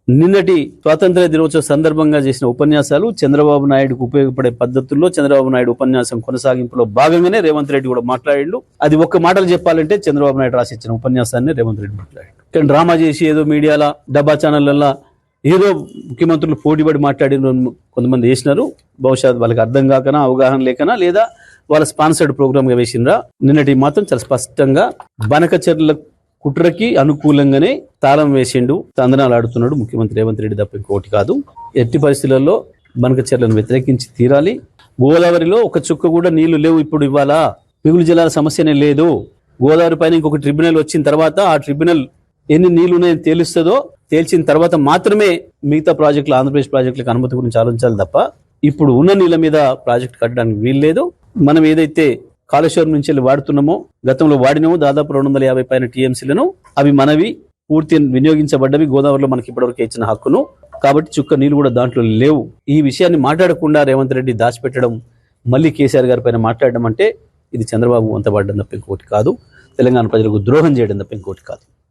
నిన్నటి స్వాతంత్ర దినోత్సవ సందర్భంగా చేసిన ఉపన్యాసాలు చంద్రబాబు నాయుడుకు ఉపయోగపడే పద్ధతుల్లో చంద్రబాబు నాయుడు ఉపన్యాసం కొనసాగింపులో భాగంగానే రేవంత్ రెడ్డి కూడా మాట్లాడిండు. అది ఒక్క మాటలు చెప్పాలంటే చంద్రబాబు నాయుడు రాసిచ్చిన ఉపన్యాసాన్ని రేవంత్ రెడ్డి మాట్లాడాడు. కానీ డ్రామా చేసి ఏదో మీడియాల డబ్బా ఛానళ్లలో ఏదో ముఖ్యమంత్రులు పోటీపడి మాట్లాడిన కొంతమంది వేసినారు. బహుశా వాళ్ళకి అర్థం కాకనా, అవగాహన లేకనా, లేదా వాళ్ళ స్పాన్సర్డ్ ప్రోగ్రామ్ గా వేసినరా. నిన్నటి మాత్రం చాలా స్పష్టంగా బనకచెర్ల కుట్రకి అనుకూలంగానే తాళం వేసిండు, తందనాలు ఆడుతున్నాడు ముఖ్యమంత్రి రేవంత్ రెడ్డి తప్ప ఇంకోటి కాదు. ఎట్టి పరిస్థితులలో బనకచెర్లను వ్యతిరేకించి తీరాలి. గోదావరిలో ఒక చుక్క కూడా నీళ్లు లేవు. ఇప్పుడు ఇవాళ మిగులు జలాల సమస్యనే లేదు. గోదావరి పైన ఇంకొక ట్రిబ్యునల్ వచ్చిన తర్వాత ఆ ట్రిబ్యునల్ ఎన్ని నీళ్లు ఉన్నాయని తేలుస్తుందో తేల్చిన తర్వాత మాత్రమే మిగతా ప్రాజెక్టులు, ఆంధ్రప్రదేశ్ ప్రాజెక్టులకు అనుమతి గురించి ఆలోచించాలి తప్ప ఇప్పుడు ఉన్న నీళ్ల మీద ప్రాజెక్టు కట్టడానికి వీల్లేదు. మనం ఏదైతే కాళేశ్వరం నుంచి వెళ్ళి వాడుతున్నామో, గతంలో వాడినామో దాదాపు 250 పైన టీఎంసీలను, అవి మనవి పూర్తి వినియోగించబడ్డవి. గోదావరిలో మనకి ఇప్పటివరకు ఇచ్చిన హక్కును, కాబట్టి చుక్క నీళ్లు కూడా దాంట్లో లేవు. ఈ విషయాన్ని మాట్లాడకుండా రేవంత్ రెడ్డి దాచిపెట్టడం, మళ్ళీ కేసీఆర్ గారి పైన మాట్లాడడం అంటే ఇది చంద్రబాబు వంతబడ్డం తప్ప ఇంకోటి కాదు. తెలంగాణ ప్రజలకు ద్రోహం చేయడం తప్ప ఇంకోటి కాదు.